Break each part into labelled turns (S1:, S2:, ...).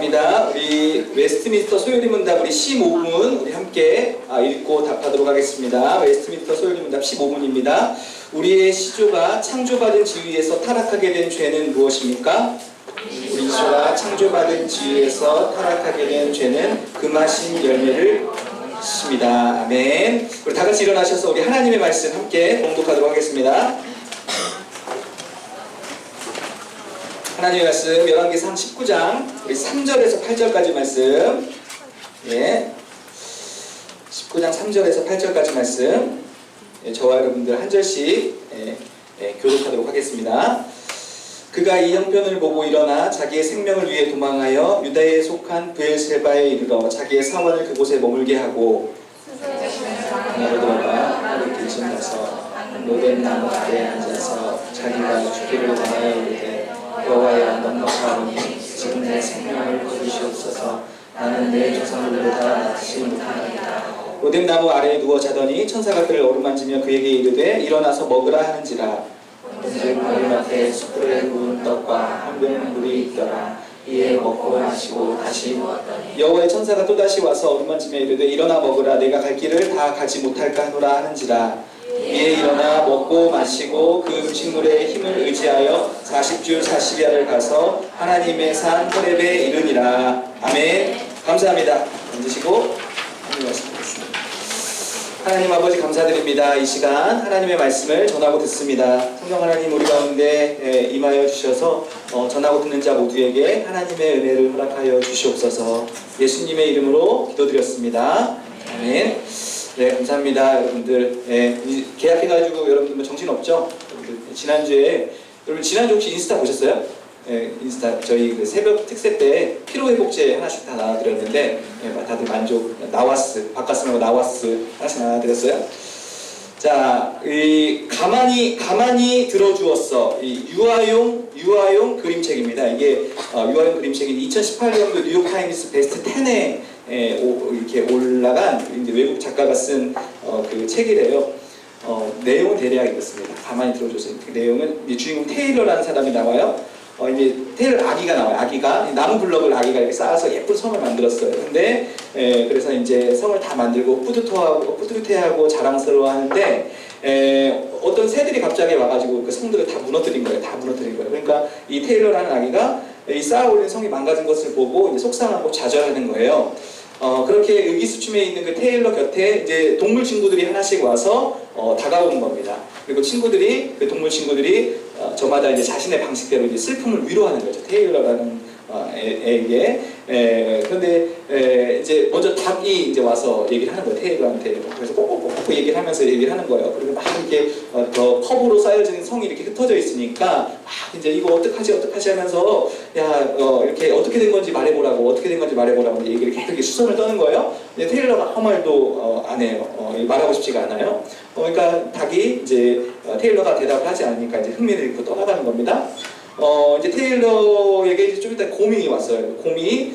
S1: 감사합니다. 우리 웨스트민스터 소요리 문답 우리 15분 우리 함께 읽고 답하도록 하겠습니다. 웨스트민스터 소요리 문답 15분입니다. 우리의 시조가 창조받은 지위에서 타락하게 된 죄는 무엇입니까? 우리 시조가 창조받은 지위에서 타락하게 된 죄는 금하신 열매를 맺습니다. 아멘. 우리 다 같이 일어나셔서 우리 하나님의 말씀 함께 봉독하도록 하겠습니다. 하나님의 말씀 열왕기상 19장 우리 3절에서 8절까지 말씀, 예, 19장 3절에서 8절까지 말씀, 예, 저와 여러분들 한 절씩 교독하도록 하겠습니다. 그가 이 형편을 보고 일어나 자기의 생명을 위해 도망하여 유다에 속한 브엘세바에 이르러 자기의 사원을 그곳에 머물게 하고 나로 들어가 나를 들짐가서 로덴 나무 아래 앉아서 자기가 죽기를 원하여 이르되 여호와여 넉넉하오니 지금 내 생명을 거두시옵소서. 나는 내 조상들보다 낫지 못하나이다. 로뎀나무 아래에 누워 자더니 천사가 그를 어루만지며 그에게 이르되 일어나서 먹으라 하는지라. 본즉 머리 앞에 숯불에 구운 떡과 한 병 물이 있더라. 이에 먹고 마시고 다시 누웠더니 여호와의 천사가 또다시 와서 어루만지며 이르되 일어나 먹으라. 내가 갈 길을 다 가지 못할까 하노라 하는지라. 이에 일어나 먹고 마시고 그 음식물의 힘을 의지하여 40주 40야를 가서 하나님의 산 호렙에 이르니라. 아멘. 감사합니다. 앉으시고 하나님 말씀드리겠습니다. 하나님 아버지 감사드립니다. 이 시간 하나님의 말씀을 전하고 듣습니다. 성령 하나님 우리 가운데 임하여 주셔서 전하고 듣는 자 모두에게 하나님의 은혜를 허락하여 주시옵소서. 예수님의 이름으로 기도드렸습니다. 아멘. 네, 감사합니다. 여러분들, 계약해가지고 여러분들 뭐 정신없죠? 지난주에, 여러분 지난주 혹시 인스타 보셨어요? 인스타 저희 그 새벽 특세 때 피로회복제 하나씩 다 나눠드렸는데 다들 만족, 나와스, 바카스하고 나와스 하나씩 나눠드렸어요. 자, 이 가만히 들어주었어. 이 유아용 그림책입니다. 이게 유아용 그림책이 2018년도 뉴욕타임스 베스트 10에 이렇게 올라간 이제 외국 작가가 쓴 그 책이래요. 내용은 대략 이렇습니다. 가만히 들어줘서 그 내용은 이 주인공 테일러라는 사람이 나와요. 이제 테일러 아기가 나와요. 아기가 나무 블럭을 아기가 이렇게 쌓아서 예쁜 성을 만들었어요. 근데 그래서 이제 성을 다 만들고 뿌듯해하고 자랑스러워하는데 어떤 새들이 갑자기 와가지고 그 성들을 다 무너뜨린 거예요. 그러니까 이 테일러라는 아기가 이 쌓아올린 성이 망가진 것을 보고 이제 속상하고 좌절하는 거예요. 그렇게 의기소침해 있는 그 테일러 곁에 이제 동물 친구들이 하나씩 와서 다가오는 겁니다. 그리고 그 동물 친구들이 저마다 이제 자신의 방식대로 이제 슬픔을 위로하는 거죠. 테일러라는 애에게. 그런데 이제 먼저 닭이 이제 와서 얘기를 하는 거예요. 테일러한테. 그래서 꼭꼭꼭 얘기를 하면서 얘기를 하는 거예요. 그리고 막 이렇게 더 컵으로 쌓여진 성이 이렇게 흩어져 있으니까 막 이제 이거 어떡하지 하면서 야 이렇게 어떻게 된 건지 말해보라고 얘기를 계속 수선을 떠는 거예요. 근데 테일러가 아무 말도 안 해요. 말하고 싶지가 않아요. 그러니까 닭이 이제 테일러가 대답을 하지 않으니까 이제 흥미를 잃고 떠나가는 겁니다. 이제 테일러에게 이제 좀 이따 곰이 왔어요. 곰이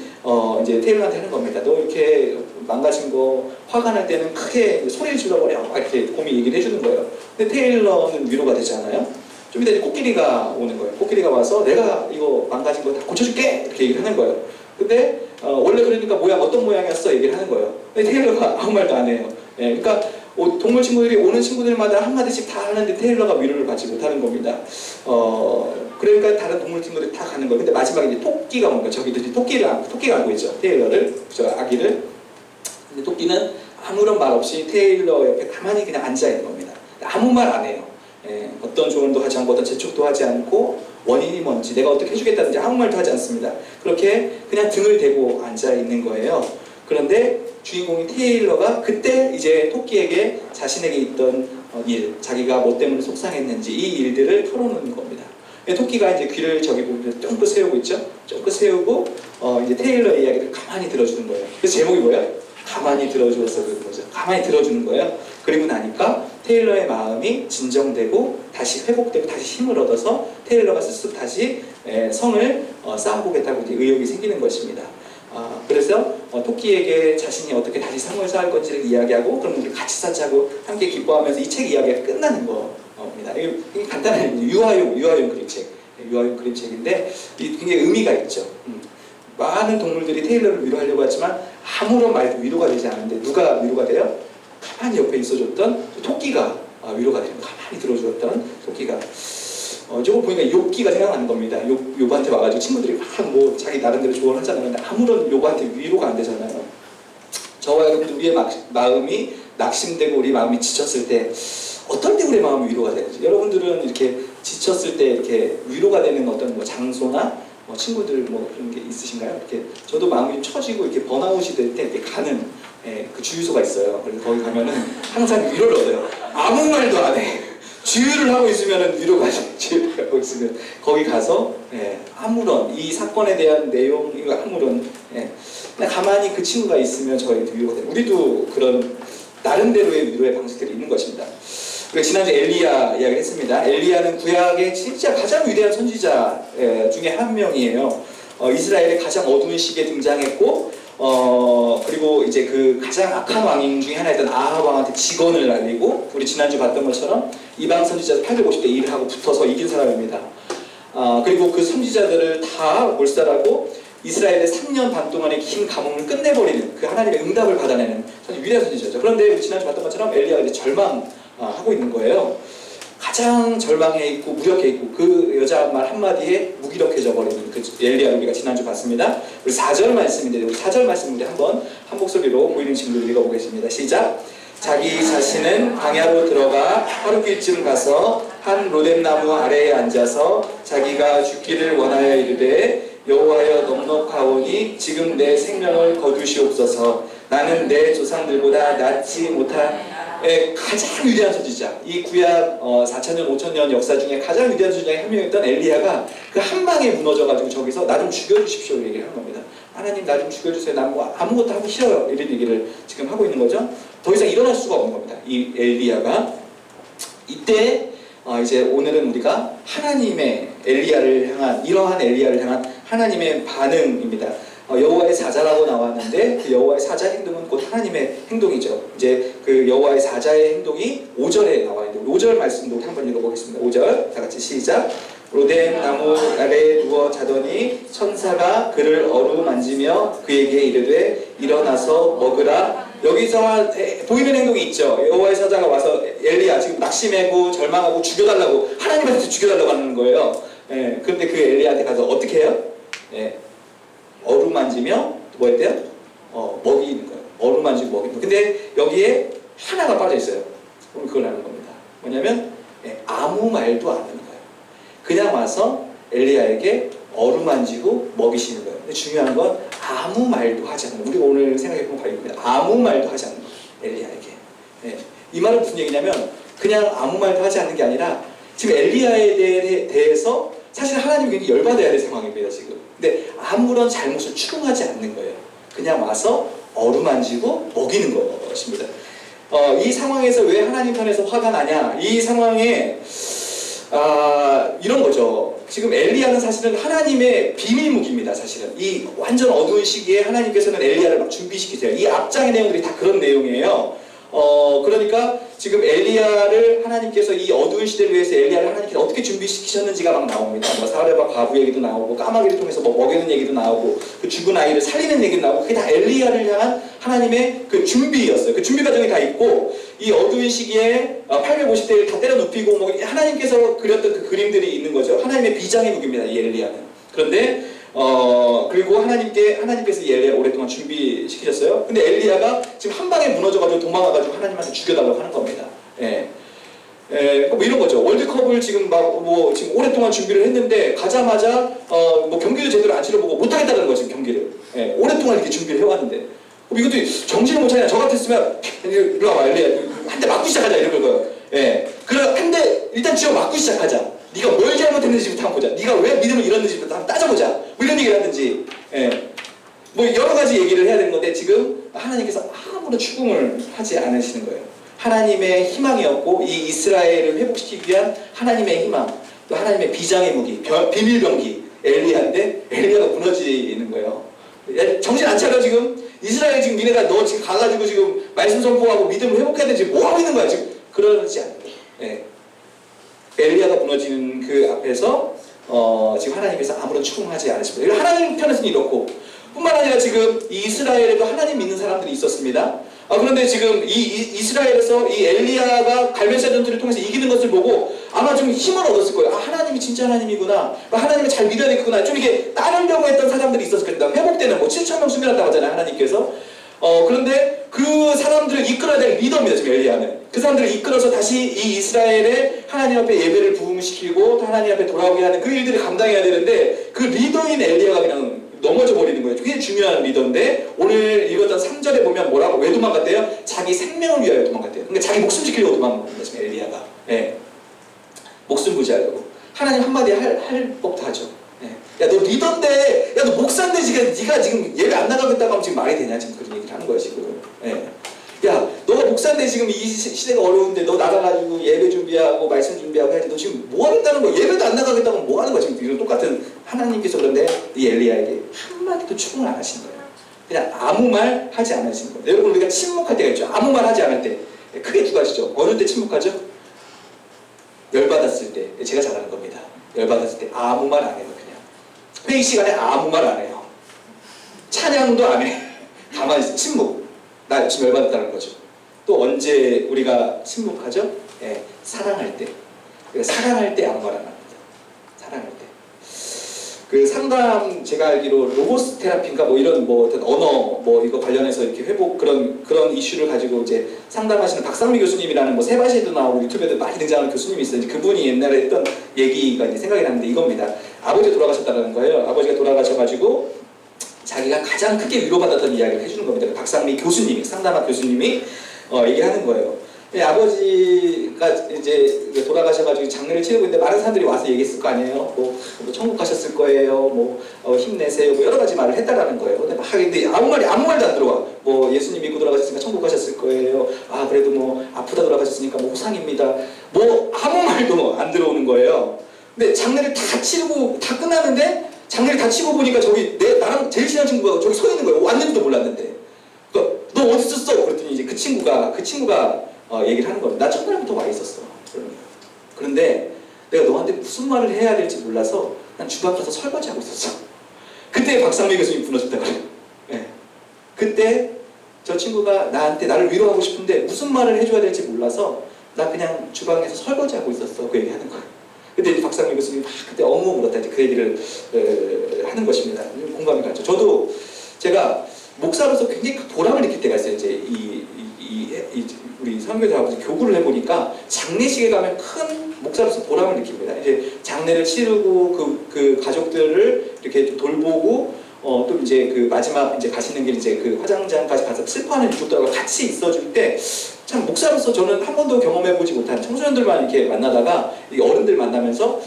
S1: 이제 테일러한테 하는 겁니다. 너 이렇게 망가진 거 화가 날 때는 크게 소리를 질러버려. 이렇게 곰이 얘기를 해주는 거예요. 근데 테일러는 위로가 되지 않아요? 좀 이따 이제 코끼리가 오는 거예요. 코끼리가 와서 내가 이거 망가진 거 다 고쳐줄게! 이렇게 얘기를 하는 거예요. 근데 원래 그러니까 어떤 모양이었어? 얘기를 하는 거예요. 근데 테일러가 아무 말도 안 해요. 그러니까 동물 친구들이 오는 친구들마다 한마디씩 다 하는데 테일러가 위로를 받지 못하는 겁니다. 그러니까 다른 동물 친구들이 다 가는 거예요. 근데 마지막에 이제 토끼가 온 거예요. 저기들이 토끼가 안고 있죠. 테일러를, 저 아기를. 근데 토끼는 아무런 말 없이 테일러 옆에 가만히 그냥 앉아 있는 겁니다. 아무 말 안 해요. 어떤 조언도 하지 않고 어떤 재촉도 하지 않고 원인이 뭔지 내가 어떻게 해주겠다든지 아무 말도 하지 않습니다. 그렇게 그냥 등을 대고 앉아 있는 거예요. 그런데 주인공인 테일러가 그때 이제 토끼에게 자신에게 있던 일, 자기가 뭐 때문에 속상했는지 이 일들을 털어놓는 겁니다. 토끼가 이제 귀를 저기 보면 쫑긋 세우고 있죠? 쫑긋 세우고 이제 테일러의 이야기를 가만히 들어주는 거예요. 그래서 제목이 뭐예요? 가만히 들어주었어 그런 거죠. 가만히 들어주는 거예요. 그리고 나니까 테일러의 마음이 진정되고 다시 회복되고 다시 힘을 얻어서 테일러가 스스로 다시 성을 쌓아보겠다고 이제 의욕이 생기는 것입니다. 그래서 토끼에게 자신이 어떻게 다시 성을 쌓을 건지를 이야기하고 그럼 우리 같이 쌓자고 함께 기뻐하면서 이 책 이야기가 끝나는 겁니다. 이게 간단한 유아용 그림책인데 굉장히 의미가 있죠. 많은 동물들이 테일러를 위로하려고 하지만 아무런 말도 위로가 되지 않는데 누가 위로가 돼요? 가만히 옆에 있어줬던 토끼가 위로가 됩니다. 가만히 들어주었던 토끼가. 저거 보니까 욥기가 생각나는 겁니다. 욥한테 와가지고 친구들이 막 뭐 자기 나름대로 조언을 하잖아요. 근데 아무런 욥한테 위로가 안 되잖아요. 저와 여러분들 우리의 마음이 낙심되고 우리 마음이 지쳤을 때 어떨 때 우리의 마음이 위로가 되는지, 여러분들은 이렇게 지쳤을 때 이렇게 위로가 되는 어떤 뭐 장소나 친구들 뭐 그런 게 있으신가요? 이렇게 저도 마음이 좀 처지고 이렇게 번아웃이 될 때 이렇게 가는 그 주유소가 있어요. 그래서 거기 가면은 항상 위로를 얻어요. 아무 말도 안 해. 주유를 하고 있으면은 위로가 주유를 하고 있으면 거기 가서 아무런 이 사건에 대한 내용 이거 아무런 그냥 가만히 그 친구가 있으면 저희도 위로가 돼요. 우리도 그런 나름대로의 위로의 방식들이 있는 것입니다. 우리가 지난주 엘리야 이야기를 했습니다. 엘리야는 구약의 진짜 가장 위대한 선지자 중에 한 명이에요. 이스라엘의 가장 어두운 시기에 등장했고 그리고 이제 그 가장 악한 왕인 중에 하나였던 아합 왕한테 직언을 날리고 우리 지난주 봤던 것처럼 이방 선지자 850대 1을 하고 붙어서 이긴 사람입니다. 그리고 그 선지자들을 다 몰살하고 이스라엘의 3년 반 동안의 긴 가뭄을 끝내버리는 그 하나님의 응답을 받아내는 위대한 선지자죠. 그런데 우리 지난주 봤던 것처럼 엘리야가 이제 절망하고 있는 거예요. 가장 절망해 있고 무력해 있고 그 여자 말 한마디에 무기력해져 버리는 그 엘리야를 우리가 지난주 봤습니다. 우리 4절 말씀인데 우리 4절 말씀 우리 한번 한 목소리로 보이는 친구들 읽어보겠습니다. 시작! 자기 자신은 광야로 들어가 하루길쯤 가서 한 로뎀나무 아래에 앉아서 자기가 죽기를 원하여 이르되 여호와여 넉넉하오니 지금 내 생명을 거두시옵소서. 나는 내 조상들보다 낫지 못한 가장 위대한 선지자, 이 구약 4,000년, 5,000년 역사 중에 가장 위대한 선지자 중에 한 명이었던 엘리야가 그 한 방에 무너져가지고 저기서 나 좀 죽여주십시오 얘기를 하는 겁니다. 하나님 나 좀 죽여주세요. 난 뭐 아무것도 하기 싫어요. 이런 얘기를 지금 하고 있는 거죠. 더 이상 일어날 수가 없는 겁니다. 이 엘리야가. 이때 이제 오늘은 우리가 하나님의 엘리야를 향한, 이러한 엘리야를 향한 하나님의 반응입니다. 여호와의 사자라고 나왔는데 그 여호와의 사자 행동은 곧 하나님의 행동이죠. 이제 그 여호와의 사자의 행동이 5절에 나와 있는데 5절 말씀도 한번 읽어보겠습니다. 5절 다 같이 시작. 로뎀 나무 아래에 누워 자더니 천사가 그를 어루만지며 그에게 이르되 일어나서 먹으라. 여기서 보이는 행동이 있죠. 여호와의 사자가 와서 엘리야 지금 낙심하고 절망하고 죽여달라고 하나님한테 죽여달라고 하는 거예요. 그런데 그 엘리야한테 가서 어떻게 해요? 어루만지며 뭐 했대요? 먹이는 거예요. 어루만지고 먹이는 거예요. 근데 여기에 하나가 빠져 있어요. 오늘 그걸 하는 겁니다. 뭐냐면 아무 말도 안 하는 거예요. 그냥 와서 엘리야에게 어루만지고 먹이시는 거예요. 근데 중요한 건 아무 말도 하지 않는 거예요. 우리가 오늘 생각해보면 발견됩니다. 아무 말도 하지 않는 거예요. 엘리야에게. 이 말은 무슨 얘기냐면 그냥 아무 말도 하지 않는 게 아니라 지금 엘리야에 대해서 사실 하나님이 굉장히 열받아야 될 상황입니다. 지금. 근데 아무런 잘못을 추궁하지 않는 거예요. 그냥 와서 어루만지고 먹이는 것입니다. 이 상황에서 왜 하나님 편에서 화가 나냐? 이 상황에 이런 거죠. 지금 엘리야는 사실은 하나님의 비밀무기입니다. 사실은 이 완전 어두운 시기에 하나님께서는 엘리야를 막 준비시키세요. 이 앞장의 내용들이 다 그런 내용이에요. 그러니까 지금 엘리야를 하나님께서 이 어두운 시대를 위해서 엘리야를 하나님께서 어떻게 준비시키셨는지가 막 나옵니다. 뭐 사레바 과부 얘기도 나오고 까마귀를 통해서 뭐 먹이는 얘기도 나오고 그 죽은 아이를 살리는 얘기도 나오고 그게 다 엘리야를 향한 하나님의 그 준비였어요. 그 준비 과정이 다 있고 이 어두운 시기에 850대를 다 때려 눕히고 뭐 하나님께서 그렸던 그 그림들이 있는 거죠. 하나님의 비장의 무기입니다. 이 엘리야는. 그런데 그리고 하나님께서 이 엘리야를 오랫동안 준비시키셨어요. 근데 엘리야가 지금 한 방에 무너져가지고 도망가가지고 하나님한테 죽여달라고 하는 겁니다. 뭐 이런 거죠. 월드컵을 지금 지금 오랫동안 준비를 했는데 가자마자 뭐 경기도 제대로 안 치러보고 못하겠다는 거죠. 지금 경기를. 오랫동안 이렇게 준비를 해왔는데 이것도 정신을 못 차리냐. 저 같았으면 일로 와봐 엘리야 한 대 맞고 시작하자 이런 거예요. 그럼 한 대 일단 쥐어 맞고 시작하자. 네가 뭘 잘못했는지부터 한번 보자. 네가 왜 믿음을 잃었는지부터 한번 따져보자. 뭐 이런 얘기를 하든지 뭐 여러 가지 얘기를 해야 되는 건데 지금 하나님께서 아무런 추궁을 하지 않으시는 거예요. 하나님의 희망이었고 이 이스라엘을 회복시키기 위한 하나님의 희망 또 하나님의 비장의 무기 비밀병기 엘리야인데 엘리야가 무너지는 거예요. 정신 안 차려 지금? 이스라엘 지금 니네가 너 지금 가가지고 지금 말씀 선포하고 믿음을 회복해야 되는지 뭐 하고 있는 거야 지금? 그러지 않는 거예요. 엘리야가 무너지는 그 앞에서 지금 하나님께서 아무런 추궁하지 않으십니다. 하나님 편에서는 이렇고 뿐만 아니라 지금 이 이스라엘에도 하나님 믿는 사람들이 있었습니다. 그런데 지금 이스라엘에서 이 엘리야가 갈멜산 전투를 통해서 이기는 것을 보고 아마 좀 힘을 얻었을 거예요. 하나님이 진짜 하나님이구나. 하나님을 잘 믿어야 되겠구나. 좀 이게 따르려고 했던 사람들이 있었을 겁니다. 회복되는 7,000명 숨겨놨다고 하잖아요. 하나님께서. 그런데 그 사람들을 이끌어야 될 리더입니다. 지금 엘리야는. 그 사람들을 이끌어서 다시 이 이스라엘의 하나님 앞에 예배를 부흥시키고 또 하나님 앞에 돌아오게 하는 그 일들을 감당해야 되는데 그 리더인 엘리야가 그냥 넘어져 버리는 거예요. 굉장히 중요한 리더인데 오늘 읽었던 3절에 보면 뭐라고 왜 도망갔대요? 자기 생명을 위하여 도망갔대요. 그러니까 자기 목숨 지키려고 도망간 겁니다. 지금 엘리야가. 네. 목숨 부지하려고. 하나님 한마디 할 법도 하죠. 네. 야, 너 리더인데, 야, 너 목사인데 지금 네가 지금 예배 안 나가겠다고 하면 지금 말이 되냐? 지금 그런 얘기를 하는 거야 지금. 네. 야, 너가 목사인데 지금 이 시대가 어려운데 너 나가가지고 예배 준비하고 말씀 준비하고 해야지. 너 지금 뭐 하겠다는 거야? 예배도 안 나가겠다고 하면 뭐 하는 거야? 지금 이런 똑같은 하나님께서 그런데 이 엘리야에게 한마디도 추궁을 안 하신 거예요. 그냥 아무 말 하지 않으신 거예요. 여러분 우리가 침묵할 때가 있죠. 아무 말 하지 않을 때. 크게 두 가지죠. 어느 때 침묵하죠? 열받았을 때. 제가 잘하는 겁니다. 열받았을 때 아무 말 안 해요. 그냥. 회의 시간에 아무 말 안 해요. 찬양도 안 해. 가만히 있어. 침묵. 나 지금 열받았다는 거죠. 또 언제 우리가 침묵하죠? 예, 사랑할 때. 사랑할 때 아무 말 안 합니다. 사랑할 때. 그 상담 제가 알기로 로고스 테라피인가 뭐 이런 뭐 어떤 언어 뭐 이거 관련해서 이렇게 회복 그런 이슈를 가지고 이제 상담하시는 박상미 교수님이라는 뭐 세바시에도 나오고 유튜브에도 많이 등장하는 교수님이 있어요. 그분이 옛날에 했던 얘기가 이제 생각이 나는데 이겁니다. 아버지가 돌아가셨다는 거예요. 아버지가 돌아가셔가지고 자기가 가장 크게 위로받았던 이야기를 해주는 겁니다. 박상미 교수님이 상담학 교수님이 얘기하는 거예요. 아버지가 이제 돌아가셔가지고 장례를 치르고 있는데 많은 사람들이 와서 얘기했을 거 아니에요. 뭐 천국 가셨을 거예요. 힘내세요. 뭐 여러 가지 말을 했다라는 거예요. 근데 아무 말도 안 들어와. 뭐 예수님 믿고 돌아가셨으니까 천국 가셨을 거예요. 그래도 뭐 아프다 돌아가셨으니까 뭐 호상입니다. 뭐 아무 말도 안 들어오는 거예요. 근데 장례를 다 치르고 다 끝났는데 장례를 다 치고 보니까 저기 나랑 제일 친한 친구가 저기 서 있는 거예요. 왔는지도 몰랐는데. 그러니까 너 어디 있었어? 그랬더니 이제 그 친구가 얘기를 하는 겁니다. 나 첫날부터 와 있었어. 그런데 내가 너한테 무슨 말을 해야 될지 몰라서 난 주방 가서 설거지하고 있었어. 그때 박상미 교수님 불러줬다 그래요. 네. 그때 저 친구가 나를 위로하고 싶은데 무슨 말을 해줘야 될지 몰라서 나 그냥 주방에서 설거지하고 있었어. 그 얘기하는 거예요. 근데 이제 박상미 교수님이 막 그때 엉엉 울었다 그 얘기를 하는 것입니다. 공감이 가죠. 저도 제가 목사로서 굉장히 보람을 느낄 때가 있어요. 이제 우리 선교사하고 교구를 해보니까 장례식에 가면 큰 목사로서 보람을 느낍니다. 이제 장례를 치르고 그 가족들을 이렇게 좀 돌보고 또 이제 그 마지막 이제 가시는 길 이제 그 화장장까지 가서 슬퍼하는 유족들하고 같이 있어줄 때 참 목사로서 저는 한 번도 경험해보지 못한 청소년들만 이렇게 만나다가 이 어른들 만나면서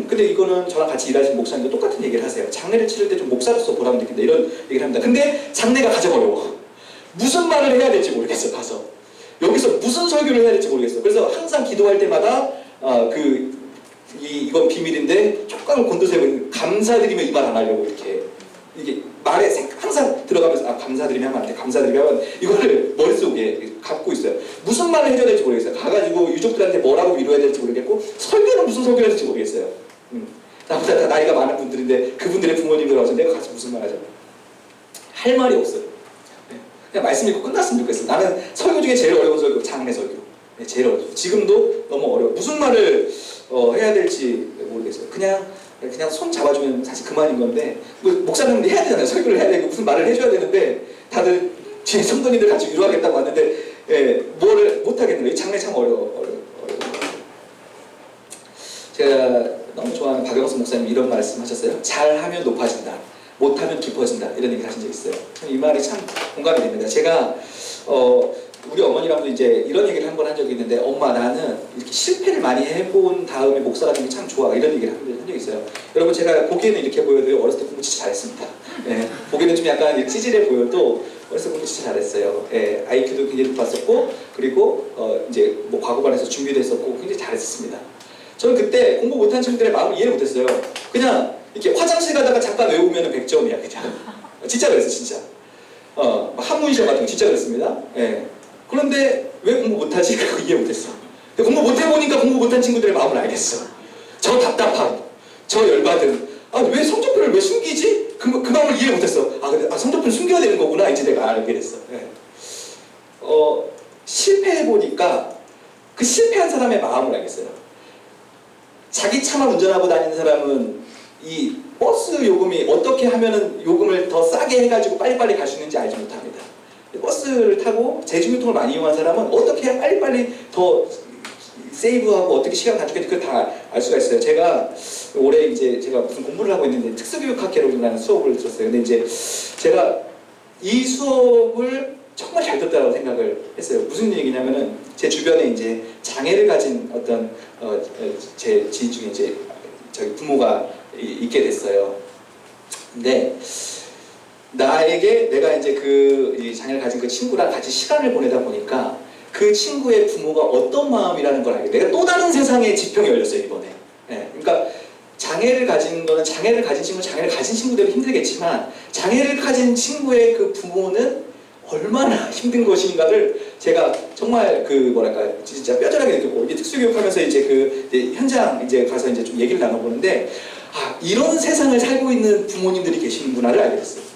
S1: 근데 이거는 저랑 같이 일하시는 목사님도 똑같은 얘기를 하세요. 장례를 치를 때 좀 목사로서 보람을 느낀다 이런 얘기를 합니다. 근데 장례가 가장 어려워. 무슨 말을 해야 될지 모르겠어. 가서 여기서 무슨 설교를 해야 될지 모르겠어. 그래서 항상 기도할 때마다 이건 비밀인데 촉각을 곤두세우고 감사드리며 이 말 안 하려고 이게 말에 항상 들어가면서 감사드리며 하면 안 돼. 감사드리며 하면 이거를 머릿속에 갖고 있어요. 무슨 말을 해줘야 될지 모르겠어요. 가가지고 유족들한테 뭐라고 위로해야 될지 모르겠고 설교는 무슨 설교를 해야 될지 모르겠어요. 나보다 다 나이가 많은 분들인데 그분들의 부모님들 와서 내가 가서 무슨 말 하죠? 할 말이 없어요. 그냥 말씀 읽고 끝났으면 좋겠어. 나는 설교 중에 제일 어려운 설교 장례 설교. 제일 어려워. 지금도 너무 어려워. 무슨 말을 해야 될지 모르겠어요. 그냥 손 잡아주면 사실 그만인 건데 목사님들 해야 되잖아요. 설교를 해야 되고 무슨 말을 해줘야 되는데 다들 뒤에 성도님들 같이 위로하겠다고 왔는데 뭐를 못하겠는 거예요. 이 장례 참 어려워. 제가 너무 좋아하는 박영수 목사님 이런 말씀 하셨어요. 잘하면 높아진다. 못하면 깊어진다. 이런 얘기 하신 적 있어요. 이 말이 참 공감이 됩니다. 제가 우리 어머니랑도 이제 이런 얘기를 한 번 한 적이 있는데 엄마 나는 이렇게 실패를 많이 해본 다음에 목사가 되는 게 참 좋아 이런 얘기를 한 적이 있어요. 여러분 제가 보기에는 이렇게 보여도 어렸을 때 공부 진짜 잘했습니다. 보기에는 좀 약간 찌질해 보여도 어렸을 때 공부 진짜 잘했어요. IQ도 굉장히 높았었고 그리고 이제 뭐 과거반에서 준비도 했었고 굉장히 잘했었습니다. 저는 그때 공부 못한 친구들의 마음을 이해를 못했어요. 그냥 이렇게 화장실 가다가 잠깐 외우면 100점이야 그냥. 진짜 그랬어 진짜. 한문 시험 같은 거 진짜 그랬습니다. 그런데 왜 공부 못하지? 그거 이해 못했어. 공부 못해보니까 공부 못한 친구들의 마음을 알겠어. 저 답답함, 저 열받음, 아, 왜 성적표를 왜 숨기지? 그 마음을 이해 못했어. 근데 성적표를 숨겨야 되는 거구나. 이제 내가 알게 됐어. 예. 실패해보니까 그 실패한 사람의 마음을 알겠어요. 자기 차만 운전하고 다니는 사람은 이 버스 요금이 어떻게 하면은 요금을 더 싸게 해가지고 빨리빨리 갈 수 있는지 알지 못합니다. 버스를 타고 대중교통을 많이 이용한 사람은 어떻게 해야 빨리빨리 더 세이브하고 어떻게 시간 단축할지 그걸 다 알 수가 있어요. 제가 올해 이제 제가 무슨 공부를 하고 있는데 특수교육학개론이라는 수업을 들었어요. 근데 이제 제가 이 수업을 정말 잘 듣다라고 생각을 했어요. 무슨 얘기냐면은 제 주변에 이제 장애를 가진 어떤 제 지인 중에 이제 저희 부모가 있게 됐어요. 근데 나에게 내가 이제 그 장애를 가진 그 친구랑 같이 시간을 보내다 보니까 그 친구의 부모가 어떤 마음이라는 걸 알게. 내가 또 다른 세상의 지평이 열렸어요 이번에. 네, 그러니까 장애를 가진 거는 장애를 가진 친구는 장애를 가진 친구대로 힘들겠지만 장애를 가진 친구의 그 부모는 얼마나 힘든 것인가를 제가 정말 그 뭐랄까 진짜 뼈저리게 느꼈고 이게 특수교육하면서 이제 현장 이제 가서 이제 좀 얘기를 나눠보는데 이런 세상을 살고 있는 부모님들이 계시는구나를 알게 됐어요.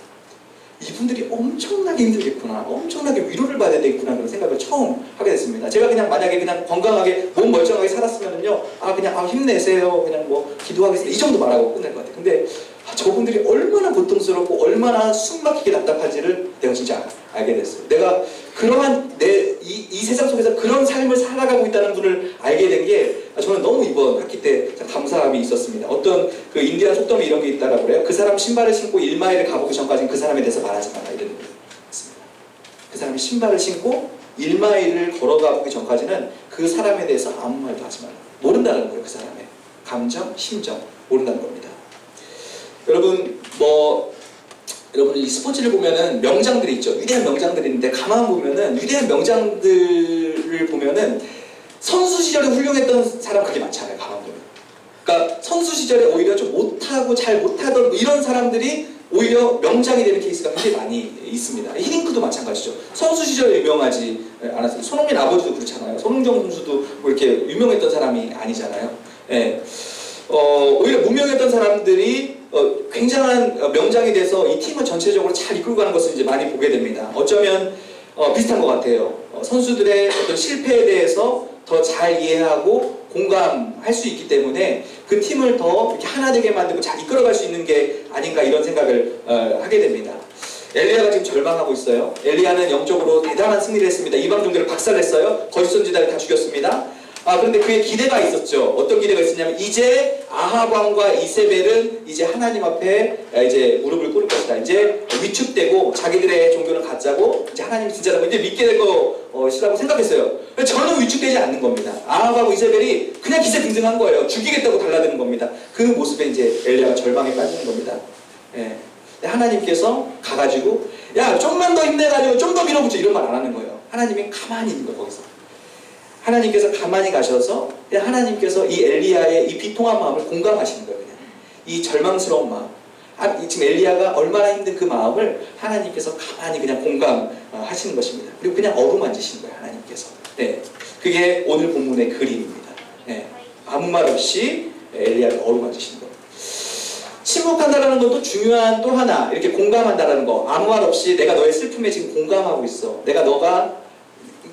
S1: 이분들이 엄청나게 힘들겠구나, 엄청나게 위로를 받아야 되겠구나 그런 생각을 처음 하게 됐습니다. 제가 그냥 만약에 그냥 건강하게 몸 멀쩡하게 살았으면은요, 그냥 힘내세요, 그냥 뭐 기도하겠습니다 이 정도 말하고 끝낼 것 같아요. 근데 저분들이 얼마나 고통스럽고 얼마나 숨막히게 답답한지를 내가 진짜 알게 됐어요. 내가 그러한 이 세상 속에서 그런 삶을 살아가고 있다는 분을 알게 된 게 저는 너무 이번 학기 때 감사함이 있었습니다. 어떤 그 인디안 속담에 이런 게 있다라고 그래요. 그 사람 신발을 신고 1마일을 가보기 전까지는 그 사람에 대해서 말하지 마라 이런 얘기 있습니다. 그 사람이 신발을 신고 1마일을 걸어가보기 전까지는 그 사람에 대해서 아무 말도 하지 마라. 모른다는 거예요. 그 사람의 감정, 심정 모른다는 겁니다. 여러분 여러분 이 스포츠를 보면은 명장들이 있죠. 위대한 명장들이 있는데 가만 보면은 위대한 명장들을 보면은 선수 시절에 훌륭했던 사람 그게 많잖아요. 가만 보면. 그러니까 선수 시절에 오히려 좀 못하고 잘 못하던 이런 사람들이 오히려 명장이 되는 케이스가 굉장히 많이 있습니다. 히딩크도 마찬가지죠. 선수 시절에 유명하지 않았어요. 손흥민 아버지도 그렇잖아요. 손흥정 선수도 뭐 이렇게 유명했던 사람이 아니잖아요. 예. 오히려 무명했던 사람들이 굉장한 명장이 돼서 이 팀을 전체적으로 잘 이끌고 가는 것을 이제 많이 보게 됩니다. 어쩌면 비슷한 것 같아요. 선수들의 어떤 실패에 대해서 더 잘 이해하고 공감할 수 있기 때문에 그 팀을 더 이렇게 하나 되게 만들고 잘 이끌어갈 수 있는 게 아닌가 이런 생각을 하게 됩니다. 엘리야가 지금 절망하고 있어요. 엘리야는 영적으로 대단한 승리를 했습니다. 이방종들을 박살냈어요. 거짓 선지자를 다 죽였습니다. 그런데 그의 기대가 있었죠. 어떤 기대가 있었냐면 이제 아합 왕과 이세벨은 이제 하나님 앞에 이제 무릎을 꿇을 것이다. 이제 위축되고 자기들의 종교는 가짜고 이제 하나님이 진짜라고 이제 믿게 될 것이라고 생각했어요. 전혀 위축되지 않는 겁니다. 아합하고 이세벨이 그냥 기세등등한 거예요. 죽이겠다고 달라드는 겁니다. 그 모습에 이제 엘리야가 절망에 빠지는 겁니다. 예. 하나님께서 가가지고 야 좀만 더 힘내가지고 좀 더 밀어붙여 이런 말 안 하는 거예요. 하나님이 가만히 있는 거예요. 거기서. 하나님께서 가만히 가셔서 하나님께서 이 엘리야의 이 비통한 마음을 공감하시는 거예요. 그냥. 이 절망스러운 마음. 지금 엘리야가 얼마나 힘든 그 마음을 하나님께서 가만히 그냥 공감하시는 것입니다. 그리고 그냥 어루만지시는 거예요. 하나님께서. 네. 그게 오늘 본문의 그림입니다. 네. 아무 말 없이 엘리야를 어루만지시는 거예요. 침묵한다라는 것도 중요한 또 하나 이렇게 공감한다라는 거. 아무 말 없이 내가 너의 슬픔에 지금 공감하고 있어. 내가 너가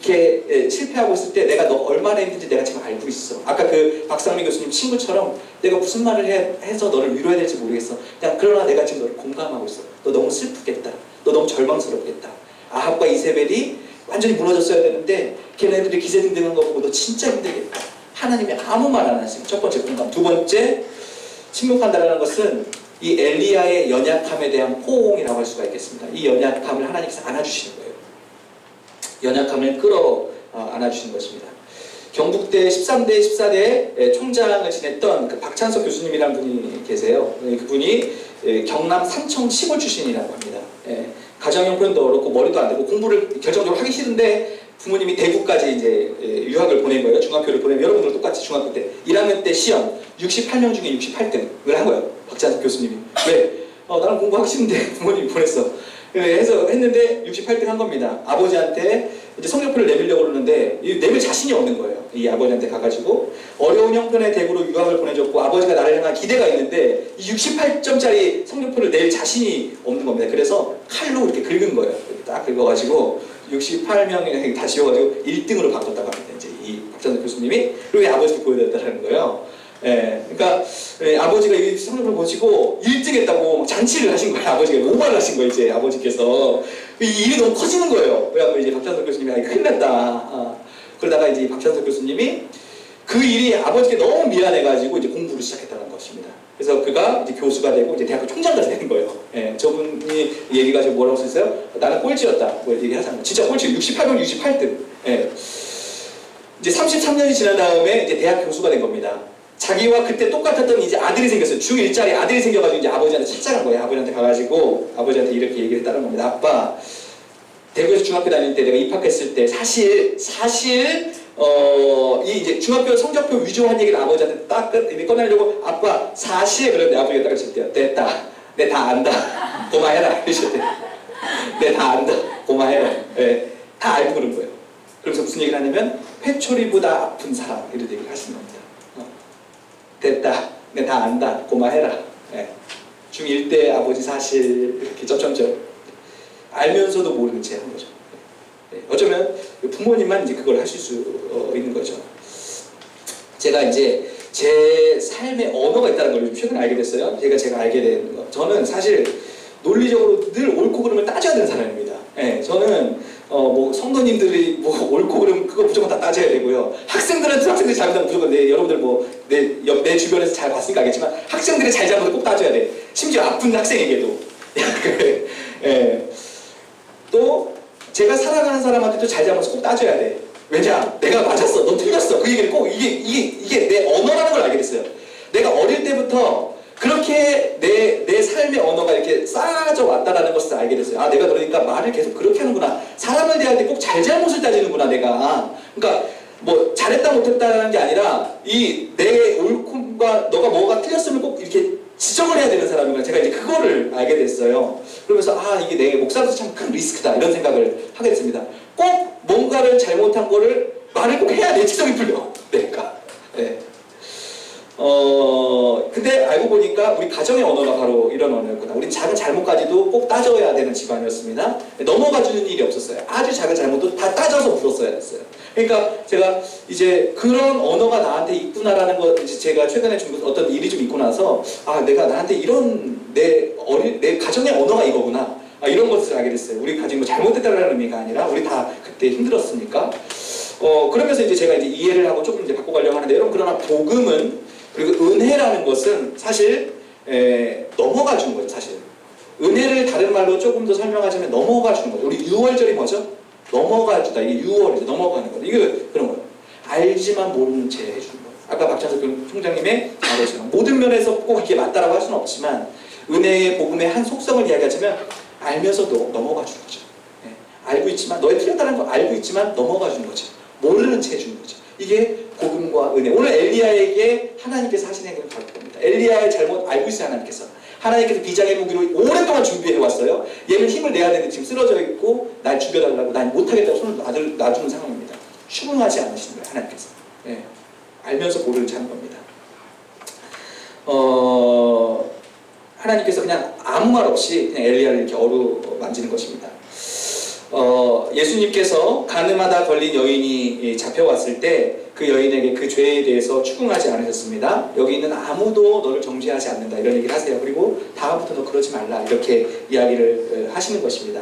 S1: 이렇게 실패하고 있을 때 내가 너 얼마나 힘든지 내가 지금 알고 있어. 아까 그 박상민 교수님 친구처럼 내가 무슨 말을 해서 너를 위로해야 될지 모르겠어. 그러나 내가 지금 너를 공감하고 있어. 너 너무 슬프겠다. 너 너무 절망스럽겠다. 아합과 이세벨이 완전히 무너졌어야 되는데 걔네들이 기세등등한 거 보고 너 진짜 힘들겠다. 하나님이 아무 말 안 하시고 첫 번째 공감. 두 번째 침묵한다는 것은 이 엘리야의 연약함에 대한 포옹이라고 할 수가 있겠습니다. 이 연약함을 하나님께서 안아주시는 거예요. 연약함을 안아주시는 것입니다. 경북대 13대 14대 총장을 지냈던 그 박찬석 교수님이라는 분이 계세요. 그분이 경남 산청 시골 출신이라고 합니다. 가정형편도 어렵고 머리도 안 되고 공부를 결정적으로 하기 싫은데 부모님이 대구까지 이제 유학을 보낸 거예요. 중학교를 보내면 여러분들 똑같이 중학교 때 1학년 때 시험 68명 중에 68등을 한 거예요. 박찬석 교수님이. 왜? 나는 공부하기 싫은데 부모님이 보냈어. 해서 했는데 68등 한 겁니다. 아버지한테 이제 성적표를 내밀려고 그러는데 내밀 자신이 없는 거예요. 이 아버지한테 가가지고 어려운 형편의 대구로 유학을 보내줬고 아버지가 나를 향한 기대가 있는데 이 68점짜리 성적표를 낼 자신이 없는 겁니다. 그래서 칼로 이렇게 긁은 거예요. 딱 긁어가지고 68명이 다 지워가지고 1등으로 바꿨다고 합니다. 이제 이 박찬석 교수님이 그리고 아버지께 보여드렸다는 거예요. 예, 그러니까 아버지가 이 성적표를 보시고 1등했다고 잔치를 하신 거예요. 아버지가 오바를 하신 거예요. 이제 아버지께서 이 일이 너무 커지는 거예요. 그래갖고 이제 박찬석 교수님이 큰일 났다. 그러다가 이제 박찬석 교수님이 그 일이 아버지께 너무 미안해가지고 이제 공부를 시작했다는 것입니다. 그래서 그가 이제 교수가 되고 이제 대학교 총장까지 되는 거예요. 예, 저분이 얘기가 지금 뭐라고 썼어요? 나는 꼴찌였다. 뭐 얘기하잖아요. 진짜 꼴찌. 68명 68등. 예. 이제 33년이 지난 다음에 이제 대학 교수가 된 겁니다. 자기와 그때 똑같았던 이제 아들이 생겼어요. 중1짜리 아들이 생겨가지고 이제 아버지한테 찾아간 거예요. 아버지한테 가가지고 아버지한테 이렇게 얘기를 했다는 겁니다. 아빠, 대구에서 중학교 다닐 때 내가 입학했을 때 사실 이 이제 중학교 성적표 위조한 얘기를 아버지한테 딱 꺼내려고 아빠 사실 그런데 아버지가 딱 쳤대요. 됐다. 내 다 안다. 고마해라. 이러셨대요. 내 다 안다. 고마해라. 네, 다 알고 그런 거예요. 그래서 무슨 얘기를 하냐면 회초리보다 아픈 사람 이런 얘기를 하시는 겁니다. 됐다. 내 다 안다. 고마해라. 네. 중1 때 아버지 사실 이렇게 점점점 알면서도 모르는 채 한 거죠. 네. 어쩌면 부모님만 이제 그걸 하실 수 있는 거죠. 제가 이제 제 삶의 언어가 있다는 걸 최근에 알게 됐어요. 제가 알게 된 거. 저는 사실 논리적으로 늘 옳고 그름을 따져야 되는 사람입니다. 네. 저는 뭐 성도님들이 뭐 옳고 그름 그거 무조건 다 따져야 되고요. 학생들이 잘못하면 무조건 여러분들 뭐 내 주변에서 잘 봤으니까 알겠지만 학생들이 잘못을 꼭 따져야 돼. 심지어 아픈 학생에게도. 예. 또 제가 사랑하는 사람한테도 잘잘못을 꼭 따져야 돼. 왜냐? 내가 맞았어. 넌 틀렸어. 그 얘기를 꼭 이게 내 언어라는 걸 알게 됐어요. 내가 어릴 때부터 그렇게 내 삶의 언어가 이렇게 쌓아져 왔다라는 것을 알게 됐어요. 아, 내가 그러니까 말을 계속 그렇게 하는구나. 사람을 대할 때 꼭 잘잘못을 따지는구나, 내가. 그러니까 뭐 잘했다 못했다라는 게 아니라 이 내 옳음과 너가 뭐가 틀렸으면 꼭 이렇게 지적을 해야 되는 사람이구나. 제가 이제 그거를 알게 됐어요. 그러면서 아, 이게 내 목사로서 참 큰 리스크다 이런 생각을 하게 됐습니다. 꼭 뭔가를 잘못한 거를 말을 꼭 해야 내 지적이 풀려. 내가. 네. 근데 알고 보니까 우리 가정의 언어가 바로 이런 언어였구나. 우리 작은 잘못까지도 꼭 따져야 되는 집안이었습니다. 넘어가주는 일이 없었어요. 아주 작은 잘못도 다 따져서 풀었어야 됐어요. 그러니까 제가 이제 그런 언어가 나한테 있구나라는 거 이제 제가 최근에 좀 어떤 일이 좀 있고 나서 아, 내가 나한테 이런 내 가정의 언어가 이거구나. 아, 이런 것을 알게 됐어요. 우리 가정이 뭐 잘못됐다는 의미가 아니라 우리 다 그때 힘들었으니까. 그러면서 이제 제가 이제 이해를 하고 조금 이제 바꿔가려고 하는데 여러분 그러나 복음은 그리고 은혜라는 것은 사실 넘어가 주는 거죠. 사실 은혜를 다른 말로 조금 더 설명하자면 넘어가 주는 거죠. 우리 6월절이 뭐죠? 넘어가 주다. 이게 6월이죠. 넘어가는 거죠. 이게 그런 거예요. 알지만 모르는 채 해주는 거예요. 아까 박찬석 총장님의 말처럼 모든 면에서 꼭 이렇게 맞다라고 할 수는 없지만 은혜의 복음의 한 속성을 이야기하자면 알면서도 넘어가 주는 거죠. 알고 있지만 너의 틀렸다는 거 알고 있지만 넘어가 주는 거죠. 모르는 채 해주는 거죠. 이게 복음과 은혜. 오늘 엘리야에게 하나님께서 하신 행동을 바로 겁니다. 엘리야의 잘못 알고 있어요. 하나님께서 비장의 무기로 오랫동안 준비해 왔어요. 얘는 힘을 내야 되는데 지금 쓰러져 있고 날 죽여달라고 난 못하겠다고 손을 놔주는 상황입니다. 추궁하지 않으시는 거예요. 하나님께서. 네. 알면서 모르는 채 하는 겁니다. 하나님께서 그냥 아무 말 없이 그냥 엘리야를 이렇게 어루만지는 것입니다. 예수님께서 가늠하다 걸린 여인이 잡혀왔을 때 그 여인에게 그 죄에 대해서 추궁하지 않으셨습니다. 여기 있는 아무도 너를 정죄하지 않는다 이런 얘기를 하세요. 그리고 다음부터 너 그러지 말라 이렇게 이야기를 하시는 것입니다.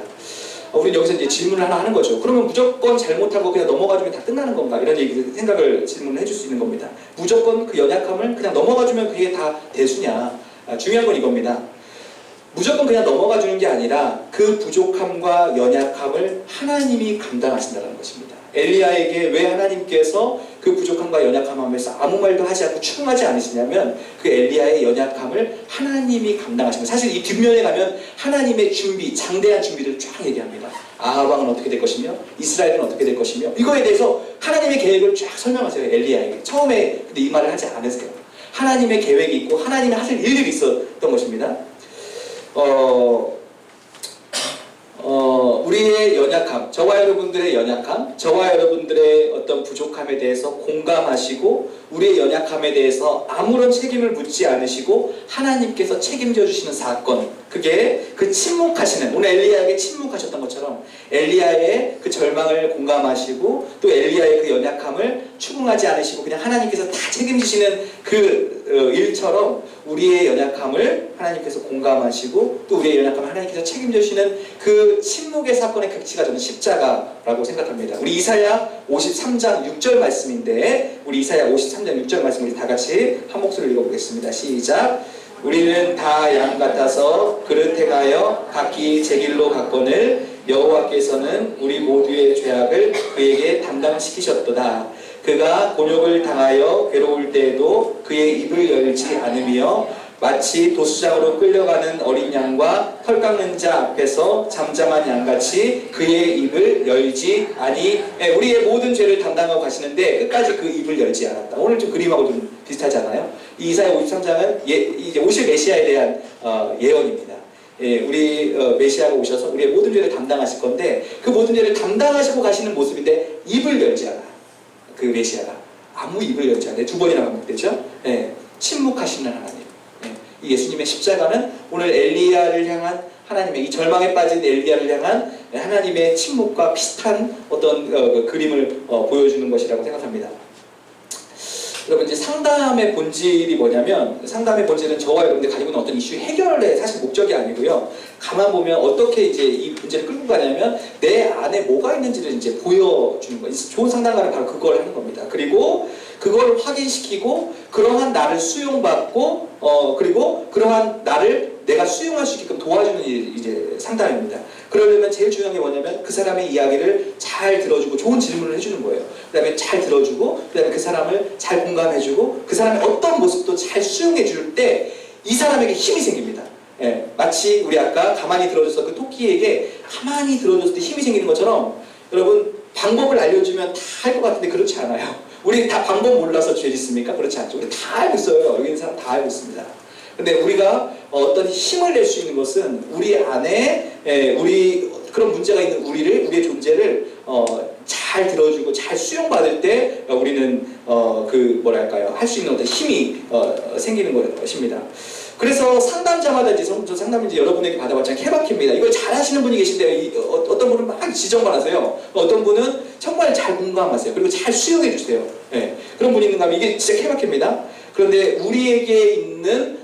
S1: 우리는 여기서 이제 질문을 하나 하는 거죠. 그러면 무조건 잘못하고 그냥 넘어가주면 다 끝나는 건가? 이런 질문을 해줄 수 있는 겁니다. 무조건 그 연약함을 그냥 넘어가주면 그게 다 대수냐? 중요한 건 이겁니다. 무조건 그냥 넘어가주는 게 아니라 그 부족함과 연약함을 하나님이 감당하신다는 것입니다. 엘리야에게 왜 하나님께서 그 부족함과 연약함하면서 아무 말도 하지 않고 추궁하지 않으시냐면 그 엘리야의 연약함을 하나님이 감당하신 거예요. 사실 이 뒷면에 가면 하나님의 준비, 장대한 준비를 쫙 얘기합니다. 아합 왕은 어떻게 될 것이며 이스라엘은 어떻게 될 것이며 이거에 대해서 하나님의 계획을 쫙 설명하세요. 엘리야에게. 처음에 근데 이 말을 하지 않으세요. 하나님의 계획이 있고 하나님이 하실 일들이 있었던 것입니다. 우리의 연약함, 저와 여러분들의 연약함, 저와 여러분들의 어떤 부족함에 대해서 공감하시고 우리의 연약함에 대해서 아무런 책임을 묻지 않으시고 하나님께서 책임져 주시는 사건, 그게 그 침묵하시는, 오늘 엘리야에게 침묵하셨던 것처럼 엘리야의 그 절망을 공감하시고 또 엘리야의 그 연약함을 추궁하지 않으시고 그냥 하나님께서 다 책임지시는 그 일처럼 우리의 연약함을 하나님께서 공감하시고 또 우리의 연약함을 하나님께서 책임져 주시는 그 침묵의 사건의 극치가 저는 십자가라고 생각합니다. 우리 이사야 53장 6절 말씀인데, 우리 이사야 53장 6절 말씀 우리 다 같이 한 목소리로 읽어보겠습니다. 시작. 우리는 다 양 같아서 그릇해가여 각기 제 길로 갔거늘 여호와께서는 우리 모두의 죄악을 그에게 담당시키셨도다. 그가 곤욕을 당하여 괴로울 때에도 그의 입을 열지 않으며 마치 도수장으로 끌려가는 어린 양과 털 깎는 자 앞에서 잠잠한 양같이 그의 입을 열지 아니. 우리의 모든 죄를 담당하고 가시는데 끝까지 그 입을 열지 않았다. 오늘 좀 그림하고 좀 비슷하지 않아요? 이 이사야 53장은 이제 오실 메시아에 대한 예언입니다. 우리 메시아가 오셔서 우리의 모든 죄를 담당하실 건데 그 모든 죄를 담당하시고 가시는 모습인데 입을 열지 않아. 그 메시아가 아무 입을 열지 않아요. 두 번이나 반복되죠. 침묵하시는 하나님. 이 예수님의 십자가는 오늘 엘리야를 향한 하나님의, 이 절망에 빠진 엘리야를 향한 하나님의 침묵과 비슷한 어떤 그림을 보여주는 것이라고 생각합니다. 여러분, 이제 상담의 본질이 뭐냐면, 상담의 본질은 저와 여러분들이 가지고 있는 어떤 이슈 해결의 사실 목적이 아니고요. 가만 보면 어떻게 이제 이 문제를 끌고 가냐면 내 안에 뭐가 있는지를 이제 보여주는 거예요. 좋은 상담가는 바로 그걸 하는 겁니다. 그리고 그걸 확인시키고 그러한 나를 수용받고 그리고 그러한 나를 내가 수용할 수 있게끔 도와주는 일이 이제 상담입니다. 그러려면 제일 중요한 게 뭐냐면 그 사람의 이야기를 잘 들어주고 좋은 질문을 해주는 거예요. 그 다음에 잘 들어주고 그 다음에 그 사람을 잘 공감해주고 그 사람의 어떤 모습도 잘 수용해 줄 때 이 사람에게 힘이 생깁니다. 마치 우리 아까 가만히 들어줘서 그 토끼에게 가만히 들어줬을 때 힘이 생기는 것처럼 여러분 방법을 알려주면 다 할 것 같은데 그렇지 않아요. 우리 다 방법 몰라서 죄 짓습니까? 그렇지 않죠. 우리 다 알고 있어요. 여기 있는 사람 다 알고 있습니다. 근데 우리가 어떤 힘을 낼 수 있는 것은 우리 안에 우리 그런 문제가 있는 우리의 존재를 잘 들어주고 잘 수용받을 때 우리는 그 뭐랄까요, 할 수 있는 어떤 힘이 생기는 것입니다. 그래서 상담자마다 이제 저 상담을 이제 여러분에게 받아봤지만 케바케입니다. 이걸 잘 하시는 분이 계신데요. 어떤 분은 막 지적만 하세요. 어떤 분은 정말 잘 공감하세요. 그리고 잘 수용해 주세요. 그런 분이 있는가 하면 이게 진짜 케바케입니다. 그런데 우리에게 있는